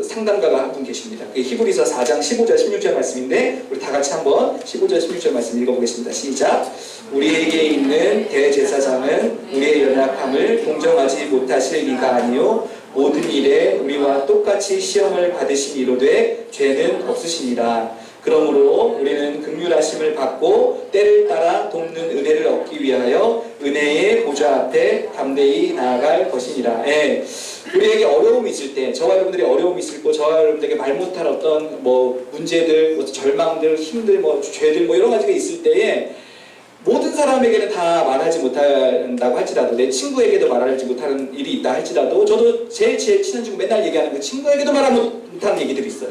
S1: 상담가가 한 분 계십니다. 히브리서 4장 15절 16절 말씀인데 우리 다 같이 한번 15절 16절 말씀 읽어보겠습니다. 시작. 우리에게 있는 대제사장은 우리의 연약함을 동정하지 못하실 리가 아니요 모든 일에 우리와 똑같이 시험을 받으시니로되 죄는 없으시니라. 그러므로 우리는 긍휼하심을 받고 때를 따라 돕는 은혜를 얻기 위하여 은혜의 보좌 앞에 담대히 나아갈 것이니라. 우리에게 어려움이 있을 때, 저와 여러분들이 어려움이 있을 때, 저와 여러분들에게 말 못할 어떤 문제들, 절망들, 힘들, 죄들 이런 가지가 있을 때에 모든 사람에게는 다 말하지 못한다고 할지라도, 내 친구에게도 말하지 못하는 일이 있다 할지라도, 저도 제일 친한 친구 맨날 얘기하는 그 친구에게도 말하지 못하는 얘기들이 있어요.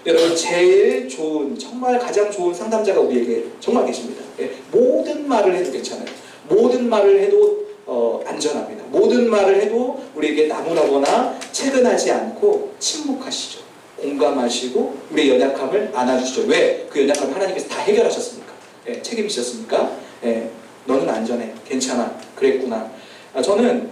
S1: 여러분, 제일 좋은, 정말 가장 좋은 상담자가 우리에게 정말 계십니다. 모든 말을 해도 괜찮아요. 모든 말을 해도 안전합니다. 모든 말을 해도 우리에게 나무라거나 채근하지 않고 침묵하시죠. 공감하시고 우리의 연약함을 안아주시죠. 왜? 그 연약함을 하나님께서 다 해결하셨습니까? 책임지셨습니까? 너는 안전해. 괜찮아. 그랬구나. 저는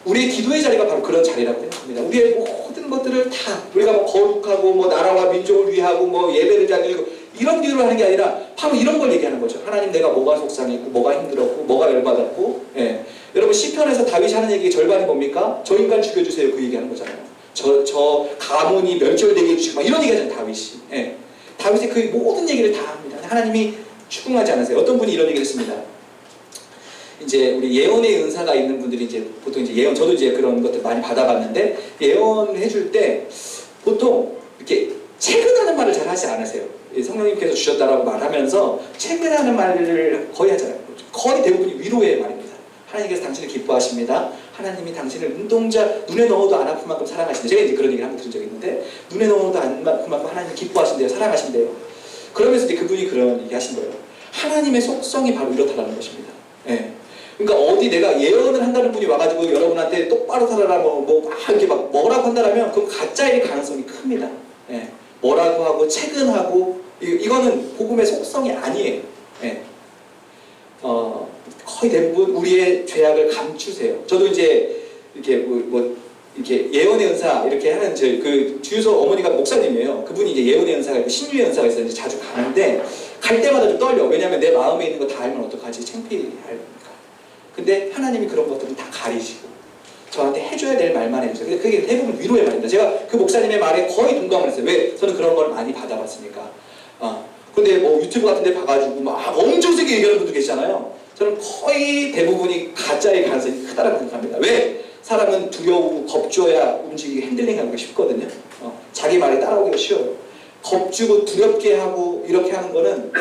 S1: 우리의 기도의 자리가 바로 그런 자리라고 생각합니다. 우리의 모든 것들을 다 우리가 거룩하고 나라와 민족을 위하고 예배를 잘 드리고 이런 기도를 하는 게 아니라 바로 이런 걸 얘기하는 거죠. 하나님, 내가 뭐가 속상했고 뭐가 힘들었고 뭐가 열받았고. 여러분, 시편에서 다윗이 하는 얘기 절반이 뭡니까? 저 인간 죽여주세요. 그 얘기하는 거잖아요. 저 가문이 멸절되게 해주시고 이런 얘기하잖아요. 다윗이. 다윗이 그 모든 얘기를 다 합니다. 하나님이 추궁하지 않으세요. 어떤 분이 이런 얘기를 했습니다. 이제 우리 예언의 은사가 있는 분들이 이제 보통 이제 예언, 저도 이제 그런 것들 많이 받아봤는데 예언해줄 때 보통 이렇게 채근하는 말을 잘 하지 않으세요. 성령님께서 주셨다라고 말하면서 채근하는 말을 거의 하잖아요. 거의 대부분이 위로의 말입니다. 하나님께서 당신을 기뻐하십니다. 하나님이 당신을 눈동자 눈에 넣어도 안 아플 만큼 사랑하신대요. 제가 이제 그런 얘기를 한번 들은 적이 있는데 눈에 넣어도 안 아플 만큼 하나님이 기뻐하신대요. 사랑하신대요. 그러면서 이제 그분이 그런 얘기 하신 거예요. 하나님의 속성이 바로 이렇다라는 것입니다. 예. 그러니까 어디 내가 예언을 한다는 분이 와가지고 여러분한테 똑바로 살아라 막 이렇게 막 뭐라고 한다라면 그건 가짜일 가능성이 큽니다. 예. 뭐라고 하고 체근하고 이거는 복음의 속성이 아니에요. 예. 거의 대부분 우리의 죄악을 감추세요. 저도 이제 이렇게 이렇게 예언의 은사 이렇게 하는 그 주유소 어머니가 목사님이에요. 그분이 이제 예언의 은사가 있고 신유의 은사가 있어서 이제 자주 가는데 갈 때마다 좀 떨려. 왜냐하면 내 마음에 있는 거 다 알면 어떡하지? 창피할까. 근데 하나님이 그런 것들을 다 가리시고 저한테 해줘야 될 말만 해주세요. 근데 그게 대부분 위로의 말입니다. 제가 그 목사님의 말에 거의 동감을 했어요. 왜? 저는 그런 걸 많이 받아봤으니까. 근데 뭐 유튜브 같은 데 봐가지고 막 엄청 세게 얘기하는 분들 계시잖아요. 저는 거의 대부분이 가짜의 가능성이 크다라고 생각합니다. 왜? 사람은 두려우고 겁줘야 움직이고 핸들링하기가 쉽거든요. 자기 말에 따라오기가 쉬워요. 겁주고 두렵게 하고 이렇게 하는 거는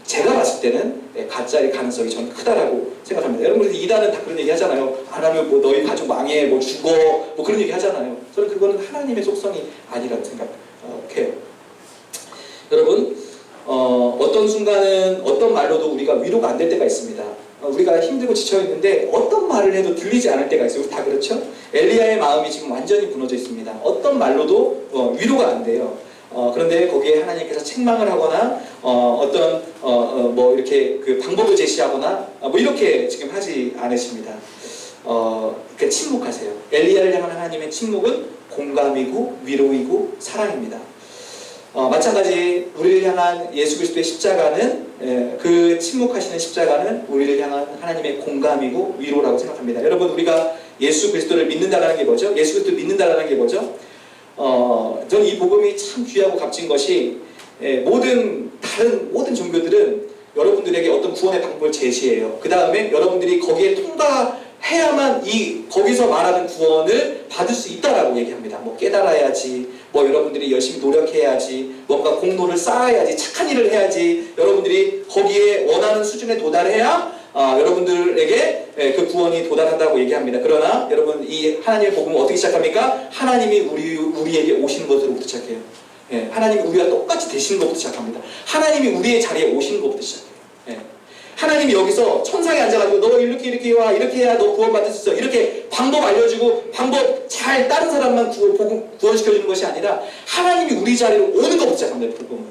S1: 제가 봤을 때는 가짜의 가능성이 저는 크다라고 생각합니다. 여러분 이단은 다 그런 얘기 하잖아요. 안 하면 뭐 너희 가족 망해, 뭐 죽어, 뭐 그런 얘기 하잖아요. 저는 그거는 하나님의 속성이 아니라고 생각해요. 여러분 어떤 순간은 어떤 말로도 우리가 위로가 안 될 때가 있습니다. 우리가 힘들고 지쳐있는데 어떤 말을 해도 들리지 않을 때가 있어요. 우리 다 그렇죠? 엘리야의 마음이 지금 완전히 무너져 있습니다. 어떤 말로도 위로가 안 돼요. 그런데 거기에 하나님께서 책망을 하거나 어떤 뭐 이렇게 그 방법을 제시하거나 뭐 이렇게 지금 하지 않으십니다. 그러니까 침묵하세요. 엘리야를 향한 하나님의 침묵은 공감이고 위로이고 사랑입니다. 마찬가지 우리를 향한 예수 그리스도의 십자가는 그 침묵하시는 십자가는 우리를 향한 하나님의 공감이고 위로라고 생각합니다. 여러분 우리가 예수 그리스도를 믿는다라는 게 뭐죠? 예수 그리스도를 믿는다라는 게 뭐죠? 저는 이 복음이 참 귀하고 값진 것이 다른 모든 종교들은 여러분들에게 어떤 구원의 방법을 제시해요. 그 다음에 여러분들이 거기에 통과해야만 거기서 말하는 구원을 받을 수 있다라고 얘기합니다. 뭐 깨달아야지, 뭐 여러분들이 열심히 노력해야지, 뭔가 공로를 쌓아야지, 착한 일을 해야지, 여러분들이 거기에 원하는 수준에 도달해야 여러분들에게 그 구원이 도달한다고 얘기합니다. 그러나 여러분 이 하나님의 복음은 어떻게 시작합니까? 하나님이 우리에게 오시는 것으로부터 시작해요. 하나님이 우리와 똑같이 되시는 것부터 시작합니다. 하나님이 우리의 자리에 오시는 것부터 시작해요. 하나님이 여기서 천상에 앉아가지고 너 이렇게 와, 이렇게 해야 너 구원받을 수 있어, 이렇게 방법 알려주고 방법 잘 다른 사람만 구원시켜주는 것이 아니라 하나님이 우리 자리로 오는 것부터 시작합니다. 복음은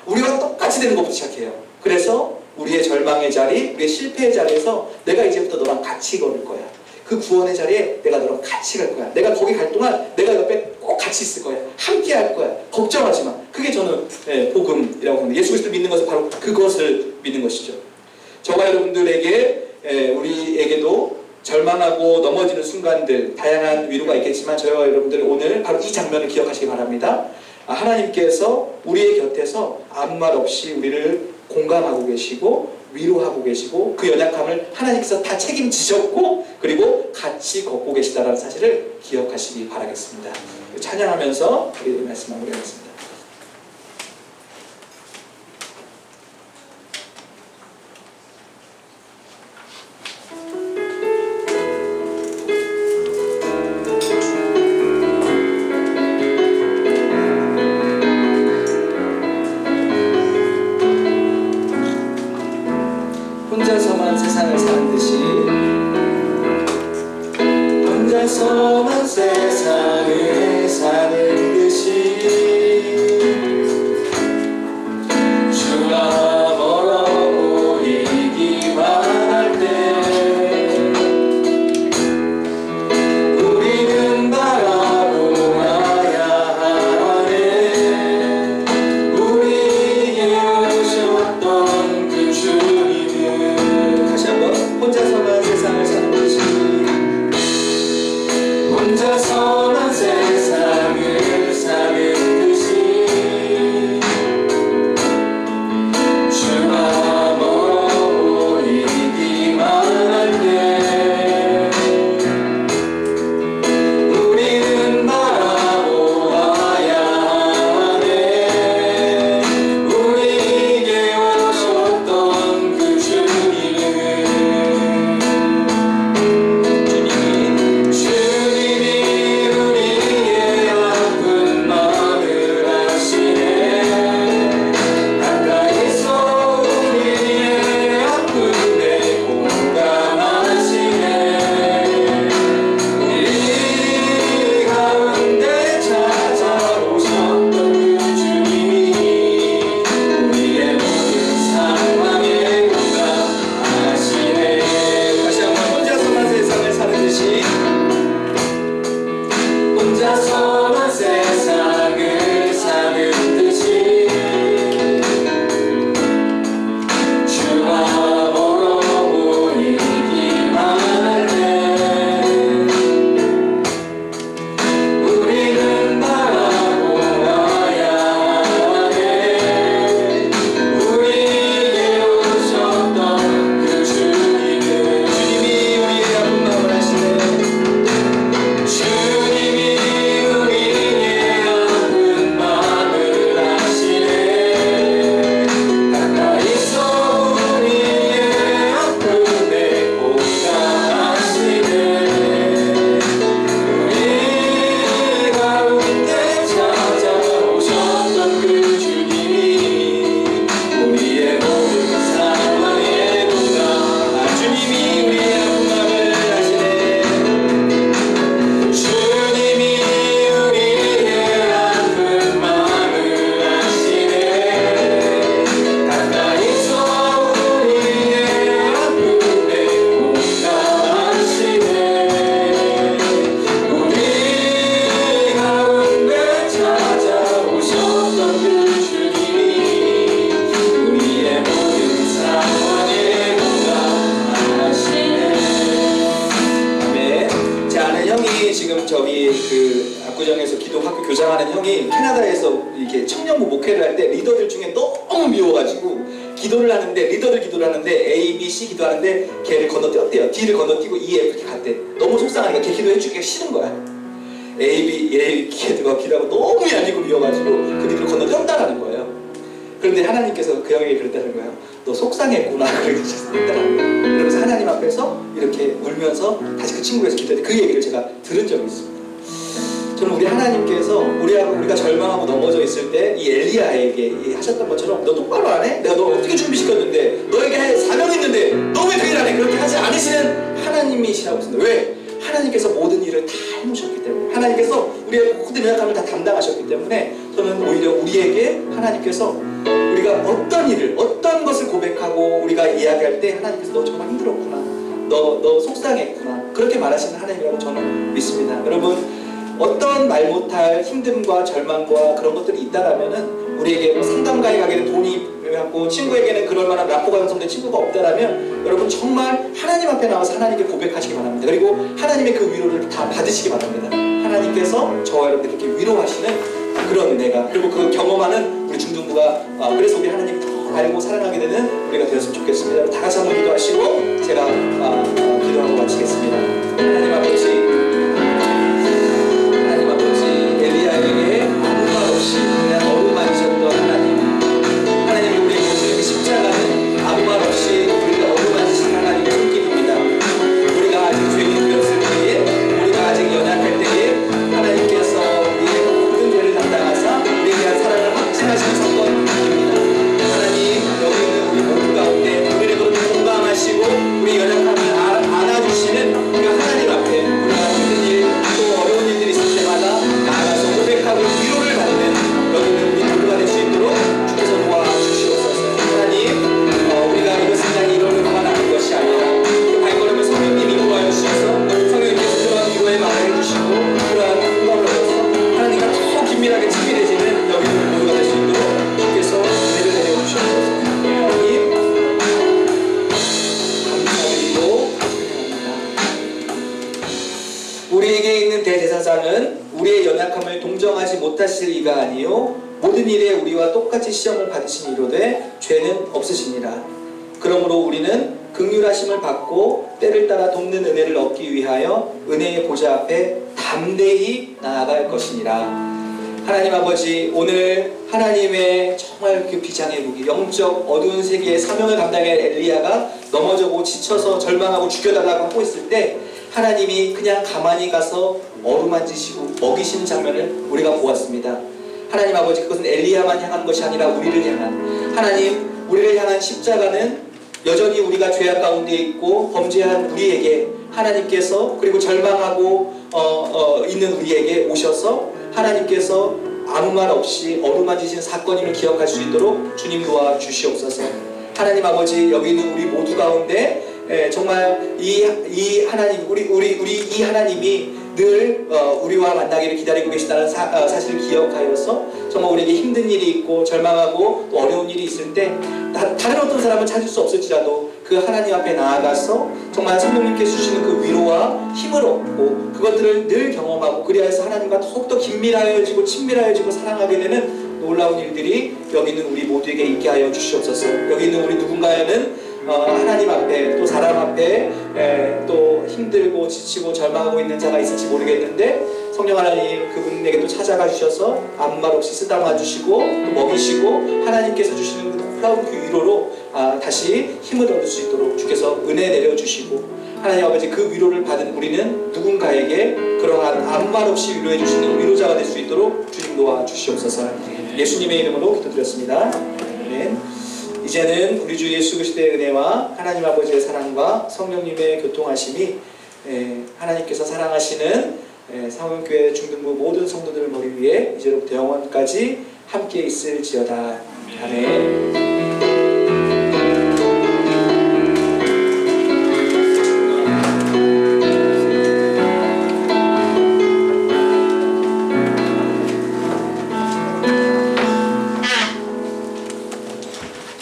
S1: 우리와 똑같이 되는 것부터 시작해요. 그래서 우리의 절망의 자리, 우리의 실패의 자리에서 내가 이제부터 너랑 같이 걸을 거야. 그 구원의 자리에 내가 너랑 같이 갈 거야. 내가 거기 갈 동안 내가 옆에 꼭 같이 있을 거야. 함께 할 거야. 걱정하지 마. 그게 저는 복음이라고 합니다. 예수 그리스도 믿는 것은 바로 그것을 믿는 것이죠. 저와 여러분들에게 우리에게도 절망하고 넘어지는 순간들 다양한 위로가 있겠지만 저와 여러분들 오늘 바로 이 장면을 기억하시기 바랍니다. 하나님께서 우리의 곁에서 아무 말 없이 우리를 공감하고 계시고 위로하고 계시고 그 연약함을 하나님께서 다 책임지셨고 그리고 같이 걷고 계시다는 사실을 기억하시기 바라겠습니다. 찬양하면서 우리 말씀 마무리하겠습니다. 혼자서만 세상을 사는 듯이 혼자서만 세상을 사는 듯이 혼자서만 세상을 사는 듯이 주와 멀어보이기만 해. 우리는 바라보아야 해. 우리에게 오셨던 그 주님은 주님이 우리의 아픈 마음을 아시네. 주님이 우리의 아픈 마음을 아시네. 가까이서 우리의 아픔에 공감하시네. 우리 가운데 찾아오셨던 그 주님이 우리의 모든 상황에 공감. 주님이 우리의 아픈 마음을 아시네. 주님이 우리의 아픈 마음을 아시네. 가까이서 우리의 아픔에 공감하시네. 우리 가운데 찾아오셨던 그 주님이 우리의 모든 상황에 공감하시네. 아멘. 제 아는 형이 지금 저기 그 압구정에서 기독학교 교장하는 형이 캐나다에서 이렇게 청년부 목회를 할 때 리더들 중에 너무 미워가지고 기도를 하는데 리더들 기도를 하는데 A, B, C 기도하는데 걔를 건너뛰었대요. D를 건너뛰고 E, F 이렇게 갔대. 너무 속상하니까 걔 기도해주기가 싫은 거야. A, B, A 기도가 기도하고 너무 얄미고 미워가지고 그 리더를 건너뛰었다라는 거예요. 그런데 하나님께서 그 형에게 그랬다는 거예요. 너 속상했구나. 그러셨다는 거예요. 그러면서 하나님 앞에서 이렇게 울면서 다시 그 친구에서 기도했는데 그 얘기를 제가 들은 적이 있습니다. 저는 우리 하나님께서 우리가 절망하고 넘어져 있을 때 이 엘리야에게 하셨던 것처럼 너 똑바로 안 해? 내가 너 어떻게 준비시켰는데 너에게 사명이 있는데 너 왜 그 일 안 해? 그렇게 하지 않으시는 하나님이시라고 했습니다. 왜? 하나님께서 모든 일을 다 해놓으셨기 때문에 하나님께서 우리의 모든 연약함을 다 담당하셨기 때문에 저는 오히려 우리에게 하나님께서 우리가 어떤 일을 어떤 것을 고백하고 우리가 이야기할 때 하나님께서 너 정말 힘들었구나 너 속상했구나 그렇게 말하시는 하나님이라고 저는 믿습니다. 여러분 어떤 말 못할 힘듦과 절망과 그런 것들이 있다라면은 우리에게 뭐 상담가에 가게는 돈이 갖고 친구에게는 그럴 만한 라포가 형성된 친구가 없다라면 여러분 정말 하나님 앞에 나와서 하나님께 고백하시기 바랍니다. 그리고 하나님의 그 위로를 다 받으시기 바랍니다. 하나님께서 저와 여러분들 이렇게 위로하시는 그런 은혜가 그리고 그 경험하는 우리 중등부가 그래서 우리 하나님 더 알고 사랑하게 되는 우리가 되었으면 좋겠습니다. 다 같이 한번 기도하시고 제가 기도하고 마치겠습니다. 하나님 아버지 엘리야에게 아무 말 없이 그냥 어루만지셨던 하나님 우리의 모습의 십자가는 아무 말 없이 우리를 어루만지신 하나님의 손길입니다. 우리가 아직 죄인이 되었을 때에 우리가 아직 연약할 때에 하나님께서 우리의 모든 죄를 담당하사 우리에 대한 사랑을 확증하시는 사건입니다. 하나님 여기 있는 우리 모두 가운데 우리를 공감하시고 우리 연약함을 안아주시는 그 하나님 앞에 우리가 힘든 일 또 어려운 일들이 있을 때마다 나아가서 고백하고 위로를 받는 여기 있는 우리 모두가 될 수 있도록 주께서 도와주시옵소서. 하나님 우리가 이것을 그냥 이론으로만 하는 것이 아니라 그 발걸음을 성령님이 인도하여 주셔서 성령님께서 그런 위로의 말을 해주시고 그러한 공감을 얻어서 하나님과 더 긴밀하게 친밀해지는 여기 있는 모두가 될 수 있도록 주께서 은혜를 내려주시옵소서. 하나님 감사드리고 우리에게 있는 대제사장은 우리의 연약함을 동정하지 못하실 이가 아니요 모든 일에 우리와 똑같이 시험을 받으신 이로되 죄는 없으시니라. 그러므로 우리는 긍휼하심을 받고 때를 따라 돕는 은혜를 얻기 위하여 은혜의 보좌 앞에 담대히 나아갈 것이니라. 하나님 아버지 오늘 하나님의 정말 그 비장의 무기 영적 어두운 세계의 사명을 감당할 엘리야가 넘어져고 지쳐서 절망하고 죽여달라고 하고 있을 때 하나님이 그냥 가만히 가서 어루만지시고 먹이시는 장면을 우리가 보았습니다. 하나님 아버지 그것은 엘리야만 향한 것이 아니라 우리를 향한 하나님 우리를 향한 십자가는 여전히 우리가 죄악 가운데 있고 범죄한 우리에게 하나님께서 그리고 절망하고 있는 우리에게 오셔서 하나님께서 아무 말 없이 어루만지신 사건임을 기억할 수 있도록 주님 도와주시옵소서. 하나님 아버지 여기 있는 우리 모두 가운데 정말 이 하나님 우리 이 하나님이 늘 우리와 만나기를 기다리고 계시다는 사실을 기억하여서 정말 우리에게 힘든 일이 있고 절망하고 또 어려운 일이 있을 때 다른 어떤 사람은 찾을 수 없을지라도 그 하나님 앞에 나아가서 정말 성령님께서 주시는 그 위로와 힘을 얻고 그것들을 늘 경험하고 그리하여서 하나님과 더욱더 긴밀하여지고 친밀하여지고 사랑하게 되는 놀라운 일들이 여기 있는 우리 모두에게 있게 하여 주시옵소서. 여기 있는 우리 누군가에는 하나님 앞에 또 사람 앞에 또 힘들고 지치고 절망하고 있는 자가 있을지 모르겠는데 성령 하나님 그분에게 또 찾아가 주셔서 아무 말 없이 쓰다마 주시고 또 먹이시고 하나님께서 주시는 그 놀라운 그 위로로 다시 힘을 얻을 수 있도록 주께서 은혜 내려주시고 하나님 아버지 그 위로를 받은 우리는 누군가에게 그러한 아무 말 없이 위로해 주시는 위로자가 될 수 있도록 주님 도와주시옵소서. 예수님의 이름으로 기도드렸습니다. 아멘. 이제는 우리 주 예수 그리스도의 은혜와 하나님 아버지의 사랑과 성령님의 교통하심이 하나님께서 사랑하시는 상원교회 중등부 모든 성도들을 머리 위에 이제로부터 영원까지 함께 있을지어다. 아멘.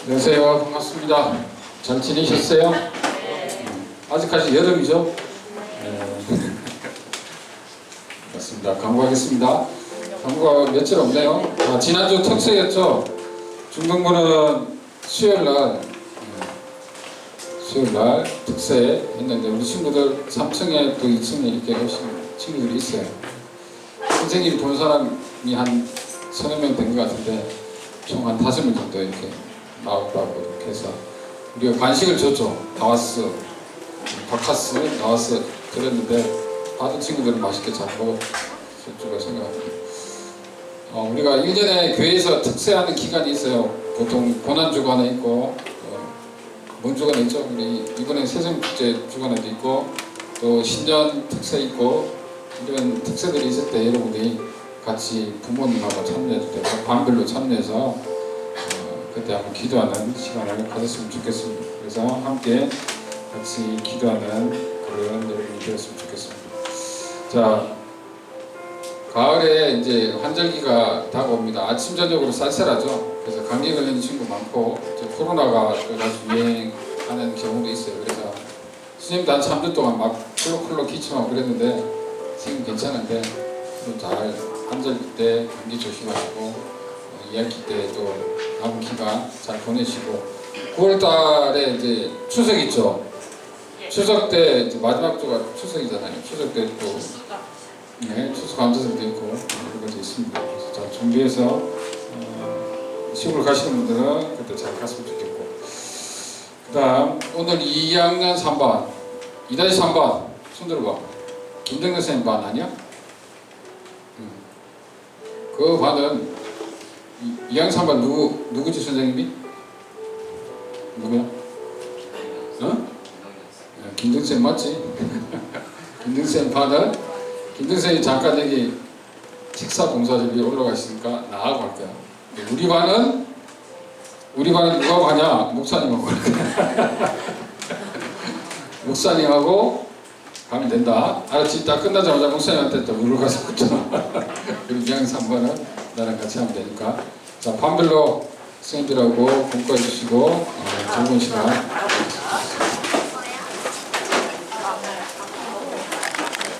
S2: 안녕하세요. 반갑습니다. 잘 지내셨어요? 아직까지 여름이죠? 맞습니다. 강구하겠습니다. 강구가 며칠 없네요. 지난주 특세였죠? 중등부는 수요일날 특세 했는데 우리 친구들 3층에 또 2층에 이렇게 오신 친구들이 있어요. 선생님 본 사람이 한 30명 된 것 같은데 총 한 5명 정도 이렇게 나왔다고 이렇게 해서 우리가 간식을 줬죠. 나왔어, 바카스 나왔어 그랬는데 다른 친구들은 맛있게 잘 먹었을 줄 생각합니다. 우리가 1년에 교회에서 특세하는 기간이 있어요. 보통 고난주간에 있고 뭔 주간에 있죠? 우리 이번에 세성축제 주간에도 있고 또 신년 특세 있고 이런 특세들이 있을 때 여러분이 같이 부모님하고 참여해도 되고 반별로 참여해서 그때 한번 기도하는 시간을 가졌으면 좋겠습니다. 그래서 함께 같이 기도하는 그런 여러분이 되었으면 좋겠습니다. 자, 가을에 이제 환절기가 다가옵니다. 아침 저녁으로 쌀쌀하죠. 그래서 감기 걸리는 친구 많고 이제 코로나가 또 다시 유행하는 경우도 있어요. 그래서 선생님도 한 3주 동안 막 콜록콜록 기침하고 그랬는데 지금 괜찮은데 좀 잘 환절기 때 감기 조심하시고 2학기 때 또 남은 기간 잘 보내시고 9월달에 이제 추석 있죠. 추석 때 이제 마지막 주가 추석이잖아요. 추석 때 또 추석 감사절도 있고 그런 것도 있습니다. 그래서 잘 준비해서 시골 가시는 분들은 그때 잘 갔으면 좋겠고 그다음 오늘 2학년 3반 2-3반 손 들어봐. 김정근 선생님 반 아니야? 그 반은 2학년 3반 누구지 선생님이? 누구야? 김정쌤 맞지? 김정쌤 반은 김정쌤이 잠깐 여기 식사 봉사집이 올라가시니까 나하고 갈 거야. 우리 반은 누가 가냐? 목사님하고 갈 거야. 목사님하고 가면 된다. 알았지? 딱 끝나자마자 목사님한테 또 물어가서 붙여. 우리 2학년 3반은 나랑 같이 하면 되니까. 자, 반별로 선생님들하고 공부해 주시고 좋은 시간